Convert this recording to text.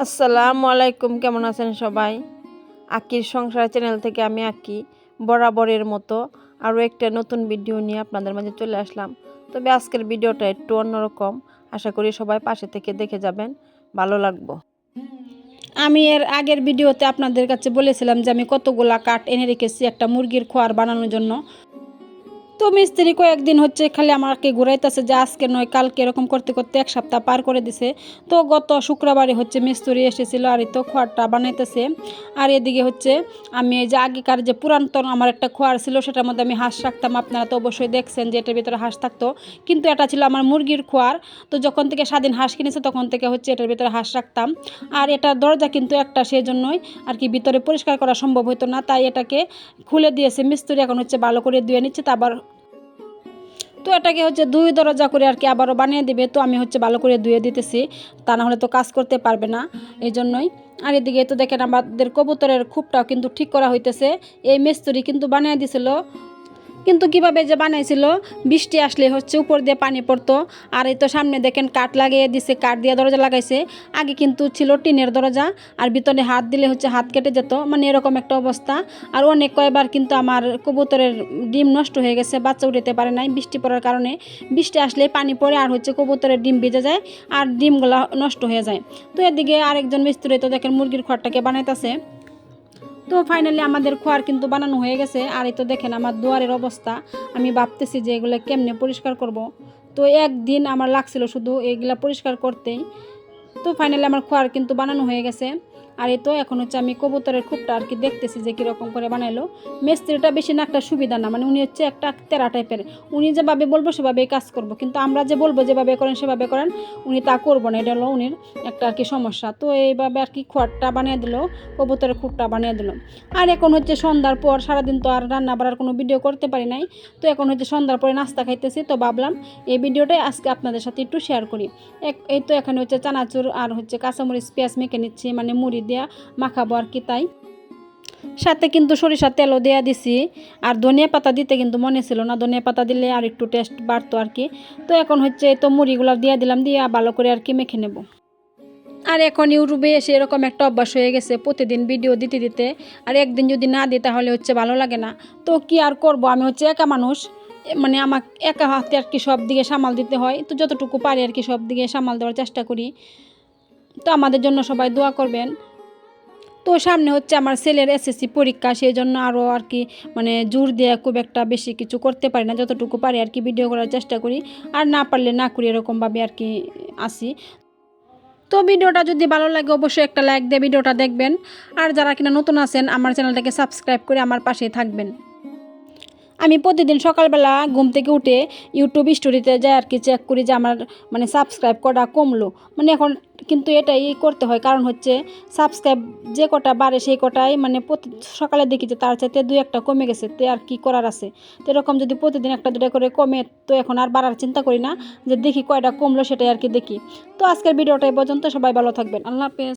আসসালামু আলাইকুম, কেমন আছেন সবাই? আকির সংসার চ্যানেল থেকে আমি আকি বরাবরের মতো আরও একটা নতুন ভিডিও নিয়ে আপনাদের মাঝে চলে আসলাম। তবে আজকের ভিডিওটা একটু অন্যরকম, আশা করি সবাই পাশে থেকে দেখে যাবেন, ভালো লাগবো। আমি এর আগের ভিডিওতে আপনাদের কাছে বলেছিলাম যে আমি কতগুলা কাঠ এনে রেখেছি একটা মুরগির খোয়ার বানানোর জন্য। তো মিস্ত্রি কয়েকদিন খালি আমাকে ঘুরাইতেছে যে আজকে নয় কালকে, এরকম করতে করতে এক সপ্তাহ পার করে দিছে। তো গত শুক্রবারে মিস্ত্রি এসেছিল আর এই তো খোয়ারটা বানাইতেছে। আর এদিকে আমি এই যে আগেকার যে পুরাতন আমার একটা খোয়ার ছিল, সেটার মধ্যে আমি হাঁস রাখতাম। আপনারা তো অবশ্যই দেখছেন যে এটার ভিতরে হাঁস থাকতো, কিন্তু এটা ছিল আমার মুরগির খোয়ার। তো যখন থেকে স্বাধীন হাঁস কিনেছে তখন থেকে এটার ভিতরে হাঁস রাখতাম। আর এটার দরজা কিন্তু একটা, সেই জন্যই আর কি ভিতরে পরিষ্কার করা সম্ভব হতো না, তাই এটাকে খুলে দিয়েছে মিস্ত্রি। এখন ভালো করে ধুয়ে নিচ্ছে, তারপর তো এটাকে দুই দরজা করে আর কি আবারও বানিয়ে দিবে। তো আমি ভালো করে ধুয়ে দিতেছি, তা না হলে তো কাজ করতে পারবে না, এই জন্যই। আর এদিকে তো দেখেন আমাদের কবুতরের খুবটাও কিন্তু ঠিক করা হইতেছে। এই মিস্ত্রি কিন্তু বানিয়ে দিছিল, কিন্তু কিভাবে যে বানাইছিল, বৃষ্টি আসলে উপর দিয়ে পানি পড়তো। আর এই তো সামনে দেখেন কাঠ লাগিয়ে দিছে, কাঠ দিয়ে দরজা লাগাইছে। আগে কিন্তু ছিল টিনের দরজা, আর ভিতরে হাত দিলে হাত কেটে যেত, মানে এরকম একটা অবস্থা। আর অনেক কয়বার কিন্তু আমার কবুতরের ডিম নষ্ট হয়ে গেছে, বাচ্চা উঠাতে পারে নাই বৃষ্টি পড়ার কারণে। বৃষ্টি আসলে পানি পড়ে আর কবুতরের ডিম ভিজে যায় আর ডিমগুলা নষ্ট হয়ে যায়। তো এদিকে আরেকজন মিস্ত্রি তো দেখেন মুরগির খড়টাকে বানাইতেছে। তো ফাইনালি আমাদের খোয়ার কিন্তু বানানো হয়ে গেছে। আর এই তো দেখেন আমার দুয়ারের অবস্থা, আমি ভাবতেছি যে এগুলো কেমনে পরিষ্কার করব। তো একদিন আমার লাগছিল শুধু এগুলা পরিষ্কার করতেই। তো ফাইনালি আমার খোয়ার কিন্তু বানানো হয়ে গেছে। আর এই তো এখন আমি কবুতরের খুবটা আর কি দেখতেছি যে কীরকম করে বানাইলো। মিস্ত্রিটা বেশি না একটা সুবিধা না, মানে উনি একটা তেরা টাইপের। উনি যেভাবে বলবো সেভাবেই কাজ করব, কিন্তু আমরা যে বলবো যেভাবে করেন সেভাবে করেন, উনি তা করবো না। এটা হলো উনির একটা আর কি সমস্যা। তো এইভাবে আর কি খোয়ারটা বানিয়ে দিল, কবুতরের খুবটা বানিয়ে দিল। আর এখন সন্ধ্যার পর, সারাদিন তো আর রান্না বাড়ার কোনো ভিডিও করতে পারি নাই। তো এখন সন্ধ্যার পরে নাস্তা খাইতেছি, তো ভাবলাম এই ভিডিওটাই আজকে আপনাদের সাথে একটু শেয়ার করি। এই তো এখানে চানাচুর আর কাঁচামরিচ পেঁয়াজ মেখে নিচ্ছি, মানে মুড়ি দিয়া মাখাবো আর কি। তাই সাথে কিন্তু সরিষার তেলও দেওয়া দিছি। আর ধনিয়া পাতা দিতে কিন্তু মনে ছিল না, ধনিয়া পাতা দিলে আর একটু টেস্ট বাড়তো আর কি। তো এখন তো মুড়িগুলো দিয়ে দিলাম, দিয়ে ভালো করে আর কি মেখে নেব। আর এখন ইউটিউবে এসে এরকম একটা অভ্যাস হয়ে গেছে প্রতিদিন ভিডিও দিতে দিতে। আর একদিন যদি না দিই তাহলে ভালো লাগে না। তো কি আর করব, আমি একা মানুষ, মানে আমাকে একা হাতে আর কি সব দিকে সামাল দিতে হয়। তো যতটুকু পারি আর কি সব দিকে সামাল দেওয়ার চেষ্টা করি। তো আমাদের জন্য সবাই দোয়া করবেন। তো সামনে আমার ছেলের এসএসসি পরীক্ষা, সেই জন্য আরও আর কি মানে জোর দিয়ে খুব একটা বেশি কিছু করতে পারি না, যতটুকু পারি আর কি ভিডিও করার চেষ্টা করি। আর না পারলে না করি, এরকমভাবে আর কি আসি। তো ভিডিওটা যদি ভালো লাগে অবশ্যই একটা লাইক দিয়ে ভিডিওটা দেখবেন। আর যারা কিনা নতুন আছেন আমার চ্যানেলটাকে সাবস্ক্রাইব করে আমার পাশেই থাকবেন। আমি প্রতিদিন সকালবেলা ঘুম থেকে উঠে ইউটিউব স্টোরিতে যাই আর কি চেক করি যে আমার মানে সাবস্ক্রাইব কটা কমলো। মানে এখন কিন্তু এটাই করতে হয়, কারণ সাবস্ক্রাইব যে কটা বাড়ে সেই কটাই মানে সকালে দেখি যে তার চাইতে 2-1টা কমে গেছে, তো আর কি করার আছে। তো এরকম যদি প্রতিদিন 1-2টা করে কমে, তো এখন আর বাড়ার চিন্তা করি না, যে দেখি কয়টা কমলো সেটাই আর কি দেখি। তো আজকের ভিডিওটা এই পর্যন্ত, সবাই ভালো থাকবেন, আল্লাহ হাফেজ।